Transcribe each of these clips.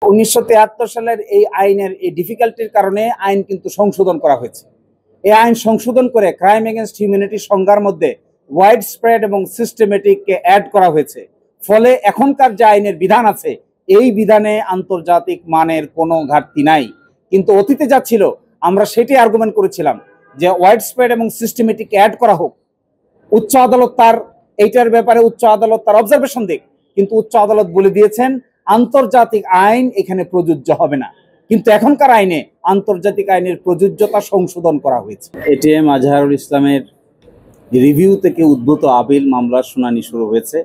1973 সালের এই আইনের এই ডিফিকাল্টির কারণে আইন কিন্তু সংশোধন করা হয়েছে। এই আইন সংশোধন করে ক্রাইম এগেনস্ট হিউম্যানিটি সংজ্ঞার মধ্যে ওয়াইড স্প্রেড এবং সিস্টেমেটিককে অ্যাড করা হয়েছে। ফলে এখনকার যে আইনের বিধান আছে এই বিধানে আন্তর্জাতিক মানের কোনো ঘাটতি নাই। কিন্তু অতীতে যা ছিল আমরা সেটি আর্গুমেন্ট করেছিলাম যে ওয়াইড স্প্রেড এবং সিস্টেমেটিক অ্যাড করা হোক। উচ্চ আদালত তার এইটার ব্যাপারে উচ্চ আদালত তার অবজারভেশন দিক, কিন্তু উচ্চ আদালত বলে দিয়েছেন আন্তর্জাতিক আইন এখানে প্রযোজ্য হবে না। কিন্তু এখনকার আইনে আন্তর্জাতিক আইনের প্রযোজ্যতা সংশোধন করা হয়েছে। এটিএম আজহারুল ইসলামের রিভিউ থেকে উদ্ভূত আপিল মামলার শুনানি শুরু হয়েছে।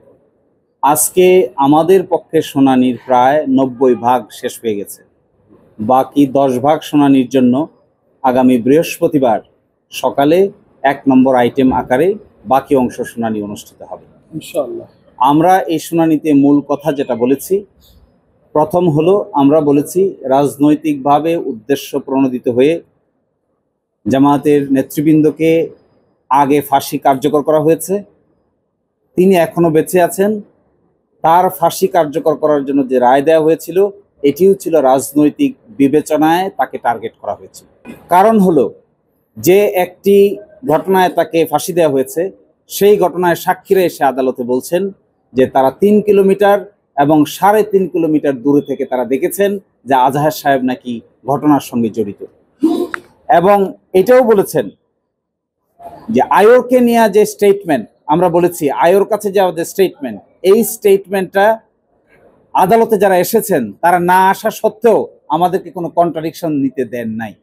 আজকে আমাদের পক্ষে শুনানির প্রায় 90% শেষ হয়ে গেছে। বাকি 10% শুনানির জন্য আগামী বৃহস্পতিবার সকালে 1 নম্বর আইটেম আকারে বাকি অংশ শুনানি অনুষ্ঠিত হবে ইনশাআল্লাহ। আমরা এই শুনানিতে মূল কথা যেটা বলেছি, প্রথম হলো আমরা বলেছি রাজনৈতিকভাবে উদ্দেশ্য প্রণোদিত হয়ে জামায়াতের নেতৃবৃন্দকে আগে ফাঁসি কার্যকর করা হয়েছে, তিনি এখনো বেঁচে আছেন, তার ফাঁসি কার্যকর করার জন্য যে রায় দেওয়া হয়েছিল এটিও ছিল রাজনৈতিক বিবেচনায় তাকে টার্গেট করা হয়েছিল। কারণ হলো যে একটি ঘটনায় তাকে ফাঁসি দেওয়া হয়েছে সেই ঘটনায় সাক্ষীরা এসে আদালতে বলছেন যে তারা 3 কিলোমিটার এবং 3.5 কিলোমিটার দূরে থেকে তারা দেখেছেন যে আজহার সাহেব নাকি ঘটনার সঙ্গে জড়িত, এবং এটাও বলেছেন যে আয়োরকে নিয়ে যে স্টেটমেন্ট আমরা বলেছি, আয়োর কাছে যাওয়া যে স্টেটমেন্ট, এই স্টেটমেন্টটা আদালতে যারা এসেছেন তারা না আসা সত্ত্বেও আমাদেরকে কোনো কন্ট্রাডিকশন নিতে দেন নাই।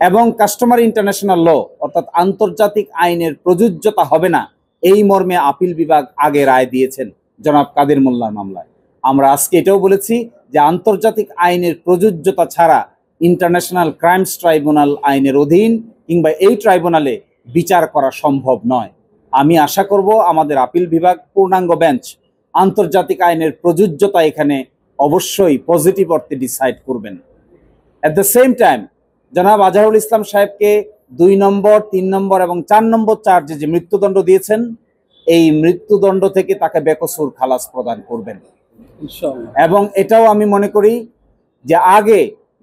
এবং কাস্টমার ইন্টারন্যাশনাল ল অর্থাৎ আন্তর্জাতিক আইনের প্রযোজ্যতা হবে না এই মর্মে আপিল বিভাগ আগে রায় দিয়েছেন জনাব কাদের মোল্লার মামলায়। আমরা আজকে এটাও বলেছি যে আন্তর্জাতিক আইনের প্রযোজ্যতা ছাড়া ইন্টারন্যাশনাল ক্রাইমস ট্রাইব্যুনাল আইনের অধীন কিংবা এই ট্রাইব্যুনালে বিচার করা সম্ভব নয়। আমি আশা করব আমাদের আপিল বিভাগ পূর্ণাঙ্গ বেঞ্চ আন্তর্জাতিক আইনের প্রযোজ্যতা এখানে অবশ্যই পজিটিভ অর্থে ডিসাইড করবেন। অ্যাট দ্য সেম টাইম জনাব আজহারুল ইসলাম সাহেবকে 2 নম্বর, 3 নম্বর এবং 4 নম্বর চার্জে যে মৃত্যুদণ্ড দিয়েছেন এই মৃত্যুদণ্ড থেকে তাকে বেকসুর খালাস প্রদান করবেন ইনশাআল্লাহ। এবং এটাও আমি মনে করি যে আগে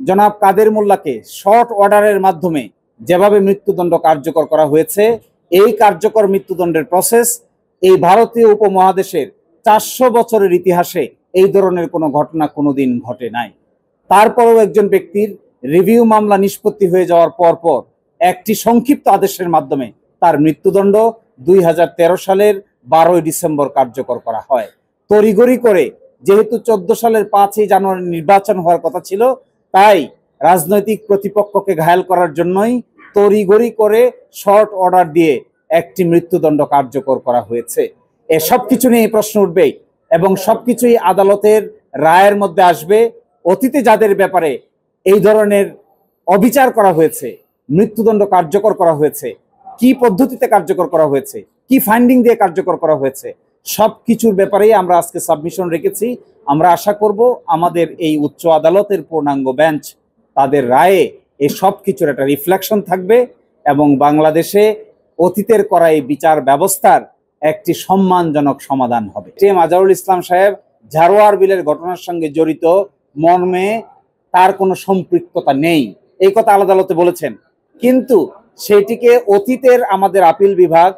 জনাব কাদের মোল্লাকে শর্ট অর্ডারের মাধ্যমে যেভাবে মৃত্যুদণ্ড কার্যকর করা হয়েছে এই কার্যকর মৃত্যুদণ্ডের প্রসেস এই ভারতীয় উপমহাদেশের 400 বছরের ইতিহাসে এই ধরনের কোনো ঘটনা কোনোদিন ঘটে নাই। তারপরেও একজন ব্যক্তির রিভিউ মামলা নিষ্পত্তি হয়ে যাওয়ার পর একটি সংক্ষিপ্ত আদেশের মাধ্যমে তার মৃত্যুদণ্ড 2013 সালের 12 ডিসেম্বর কার্যকর করা হয়। তড়িঘড়ি করে, যেহেতু 14 সালের 5 জানুয়ারি নির্বাচন হওয়ার কথা ছিল, তাই রাজনৈতিক প্রতিপক্ষকে ঘায়েল করার জন্যই তড়িঘড়ি করে শর্ট অর্ডার দিয়ে একটি মৃত্যুদণ্ড কার্যকর করা হয়েছে। সব কিছু নিয়ে প্রশ্ন উঠবে এবং সবকিছুই আদালতের রায়ের মধ্যে আসবে। অতীতে যাদের ব্যাপারে এই ধরনের অবিচার করা হয়েছে, মৃত্যুদণ্ড কার্যকর করা হয়েছে, কি পদ্ধতিতে কার্যকর করা হয়েছে, কি ফাইন্ডিং দিয়ে কার্যকর করা হয়েছে, সব কিছুর ব্যাপারেই আমরা আজকে সাবমিশন রেখেছি। আমরা আশা করব আমাদের এই উচ্চ আদালতের পূর্ণাঙ্গ বেঞ্চ তাদের রায়ে এই সব কিছুর একটা রিফ্লেকশন থাকবে এবং বাংলাদেশে অতীতের করা এই বিচার ব্যবস্থার একটি সম্মানজনক সমাধান হবে। এটিএম আজহারুল ইসলাম সাহেব ঝাড়োয়ার বিলের ঘটনার সঙ্গে জড়িত মর্মে তার কোনো সম্পৃক্ততা নেই এই কথা আদালতে বলেছেন, কিন্তু সেইটিকে অতীতের আমাদের আপিল বিভাগ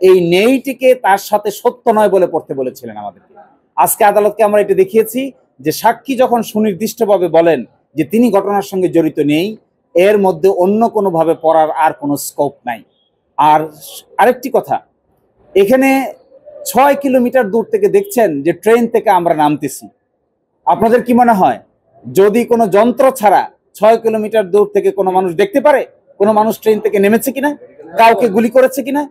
এই নেইটিকে তার সাথে সত্য নয় বলে পড়তে বলেছিলেন আমাদেরকে। আজকে আদালতকে আমরা এটা দেখিয়েছি যে সাক্ষী যখন সুনির্দিষ্টভাবে বলেন যে তিনি ঘটনার সঙ্গে জড়িত নেই, এর মধ্যে অন্য কোনোভাবে পড়ার আর কোনো স্কোপ নাই। আর আরেকটি কথা, এখানে 6 কিলোমিটার দূর থেকে দেখছেন যে ট্রেন থেকে আমরা নামতেছি। আপনাদের কি মনে হয় যদি কোনো যন্ত্র ছাড়া 6 কিলোমিটার দূর থেকে কোনো মানুষ দেখতে পারে কোনো মানুষ ট্রেন থেকে নেমেছে কিনা, কাউকে গুলি করেছে কিনা,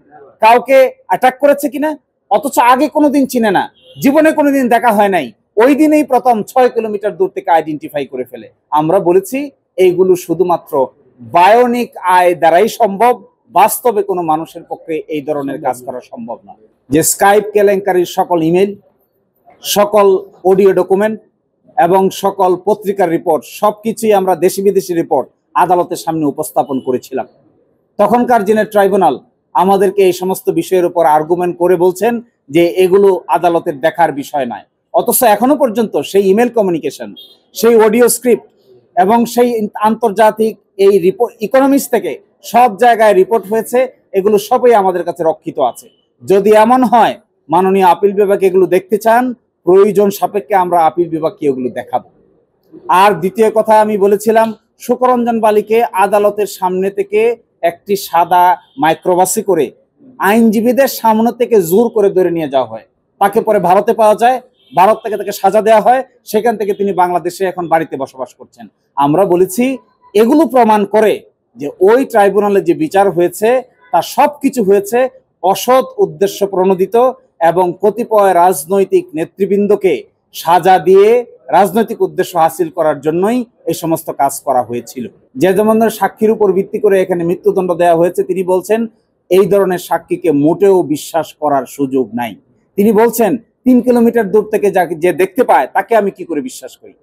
কাউকে অ্যাটাক করেছে কিনা? অথচ আগে কোনোদিন চিনে না, জীবনে কোনোদিন দেখা হয় নাই, ওই দিনেই প্রথম 6 কিলোমিটার দূর থেকে আইডেন্টিফাই করে ফেলে। আমরা বলেছি এইগুলো শুধুমাত্র বায়োনিক আই দ্বারাই সম্ভব, বাস্তবে কোনো মানুষের পক্ষে এই ধরনের কাজ করা সম্ভব না। যে স্কাইপ কেলেঙ্কারির সকল ইমেল, সকল অডিও ডকুমেন্ট এবং সকল পত্রিকার রিপোর্ট সবকিছুই আমরা দেশি বিদেশি রিপোর্ট আদালতের সামনে উপস্থাপন করেছিলাম। তখনকার দিনের ট্রাইব্যুনাল আমাদেরকে এই সমস্ত বিষয়ের উপর আর্গুমেন্ট করে বলছেন যে এগুলো আদালতের দেখার বিষয় নয়। অথচ এখনো পর্যন্ত সেই ইমেল কমিউনিকেশন, সেই অডিও স্ক্রিপ্ট এবং সেই আন্তর্জাতিক এই রিপোর্ট ইকোনমিক্স থেকে সব জায়গায় রিপোর্ট হয়েছে, এগুলো সবই আমাদের কাছে রক্ষিত আছে। যদি এমন হয় মাননীয় আপিল বিভাগ এগুলো দেখতে চান, প্রয়োজন সাপেক্ষে আমরা আপিল বিভাগকে এগুলো দেখাবো। আর দ্বিতীয় কথা আমি বলেছিলাম, সুকরঞ্জন বালিকে আদালতের সামনে থেকে একটি সাদা মাইক্রোবাসে করে আইনজীবীদের সামনে থেকে জোর করে ধরে নিয়ে যাওয়া হয়, তাকে পরে ভারতে পাওয়া যায়, ভারত থেকে তাকে সাজা দেওয়া হয়, সেখান থেকে তিনি বাংলাদেশে এখন বাড়িতে বসবাস করছেন। আমরা বলেছি এগুলো প্রমাণ করে যে ওই ট্রাইব্যুনালে যে বিচার হয়েছে তা সবকিছু হয়েছে অসৎ উদ্দেশ্য প্রণোদিত এবং কতিপয় রাজনৈতিক নেতৃবৃন্দকে সাজা দিয়ে রাজনৈতিক উদ্দেশ্য হাসিল করার জন্যই এই সমস্ত কাজ করা হয়েছিল। যে যেমন সাক্ষীর উপর ভিত্তি করে এখানে মৃত্যুদণ্ড দেওয়া হয়েছে, তিনি বলছেন এই ধরনের সাক্ষীকে মোটেও বিশ্বাস করার সুযোগ নাই। তিনি বলছেন 3 কিলোমিটার দূর থেকে যাকে যে দেখতে পায় তাকে আমি কি করে বিশ্বাস করি।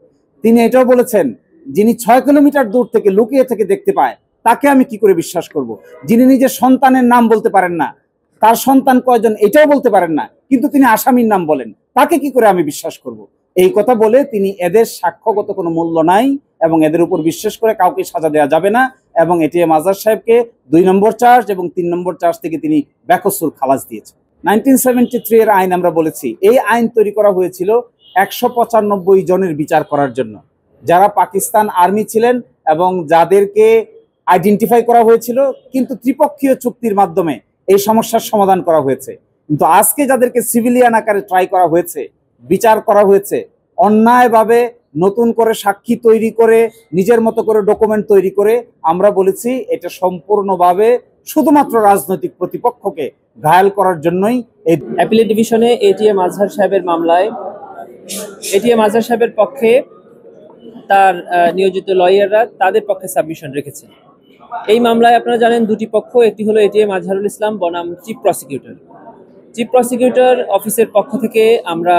তিনি এটাও বলেছেন যিনি 6 কিলোমিটার দূর থেকে লুকিয়ে থেকে দেখতে পায় তাকে আমি কি করে বিশ্বাস করব। যিনি নিজের সন্তানের নাম বলতে পারেন না, তার সন্তান কয়জন এটাও বলতে পারেন না, কিন্তু তিনি আসামির নাম বলেন, তাকে কি করে আমি বিশ্বাস করব। এই কথা বলে তিনি এদের সাক্ষ্যগত কোনো মূল্য নাই এবং এদের উপর বিশ্বাস করে কাউকে সাজা দেওয়া যাবে না, এবং এটিএম আজহার সাহেবকে 2 নম্বর চার্জ এবং 3 নম্বর চার্জ থেকে তিনি বেকসুর খালাস দিয়েছেন। 1973 এর আইন আমরা বলেছি, এই আইন তৈরি করা হয়েছিল 195 জনের বিচার করার জন্য, যারা পাকিস্তান আর্মি ছিলেন এবং যাদেরকে আইডেন্টিফাই করা হয়েছিল, কিন্তু ত্রিপক্ষীয় চুক্তির মাধ্যমে এই সমস্যার সমাধান করা হয়েছে। কিন্তু আজকে যাদেরকে সিভিলিয়ান আকারে ট্রাই করা হয়েছে, বিচার করা হয়েছে, অন্যায়ভাবে নতুন করে সাক্ষী তৈরি করে নিজের মতো করে ডকুমেন্ট তৈরি করে, আমরা বলেছি এটা সম্পূর্ণভাবে শুধুমাত্র রাজনৈতিক প্রতিপক্ষকে ঘায়াল করার জন্যই। এই অ্যাপিলেট ডিভিশনে এটিএম আজহার সাহেবের মামলায় এটিএম আজহার সাহেবের পক্ষে তার নিয়োজিত লয়াররা তাদের পক্ষে সাবমিশন রেখেছে। এই মামলায় আপনারা জানেন দুটি পক্ষ, একটি হলো এটিএম আজহারুল ইসলাম বনাম চিফ প্রসিকিউটর। চিফ প্রসিকিউটর অফিসের পক্ষ থেকে আমরা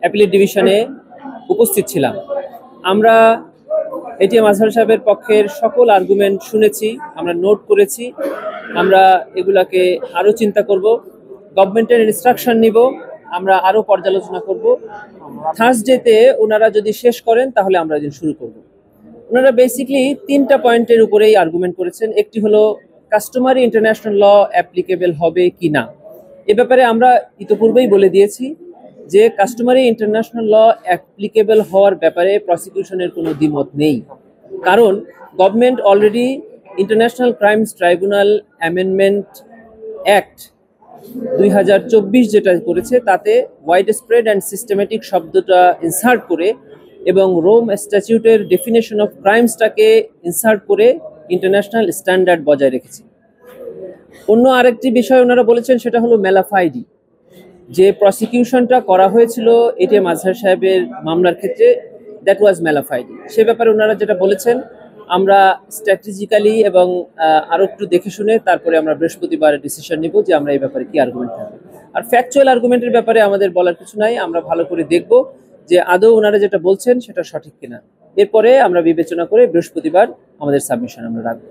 অ্যাপিলেট ডিভিশনে উপস্থিত ছিলাম। আমরা এটিএম আজহার সাহেবের পক্ষের সকল আর্গুমেন্ট শুনেছি, আমরা নোট করেছি, আমরা এগুলাকে আরও চিন্তা করব, গভর্নমেন্টের ইনস্ট্রাকশন নিব, আমরা আরও পর্যালোচনা করব। থার্সডেতে ওনারা যদি শেষ করেন তাহলে আমরা এদিন শুরু করব। ওনারা বেসিকলি 3টা পয়েন্টের উপরেই আর্গুমেন্ট করেছেন। একটি হলো কাস্টমারি ইন্টারন্যাশনাল ল অ্যাপ্লিকেবল হবে কি না। এ ব্যাপারে আমরা ইতিপূর্বেই বলে দিয়েছি যে কাস্টমারি ইন্টারন্যাশনাল ল অ্যাপ্লিকেবল হওয়ার ব্যাপারে প্রসিকিউশনের কোনো দ্বিমত নেই, কারণ government already international crimes tribunal amendment act 2024 যেটা করেছে তাতে ওয়াইড স্প্রেড অ্যান্ড সিস্টেমেটিক শব্দটা ইনসার্ট করে এবং রোম স্ট্যাটিউটের ডেফিনেশন অফ ক্রাইমসটাকে ইনসার্ট করে ইন্টারন্যাশনাল স্ট্যান্ডার্ড বজায় রেখেছে। অন্য আরেকটি বিষয় ওনারা বলেছেন সেটা হলো ম্যালাফাইডি, যে প্রসিকিউশনটা করা হয়েছিল এটিএম আজহার সাহেবের মামলার ক্ষেত্রে, দ্যাট ওয়াজ ম্যালাফাইডি। সে ব্যাপারে ওনারা যেটা বলেছেন আমরা স্ট্র্যাটেজিক্যালি এবং আরও একটু দেখে শুনে তারপরে আমরা বৃহস্পতিবার ডিসিশন নিব যে আমরা এই ব্যাপারে কি আর্গুমেন্ট থাকবে। আর ফ্যাকচুয়াল আর্গুমেন্টের ব্যাপারে আমাদের বলার কিছু নাই, আমরা ভালো করে দেখব যে আদৌ ওনারা যেটা বলছেন সেটা সঠিক কিনা। এরপরে আমরা বিবেচনা করে বৃহস্পতিবার আমাদের সাবমিশন আমরা রাখবো।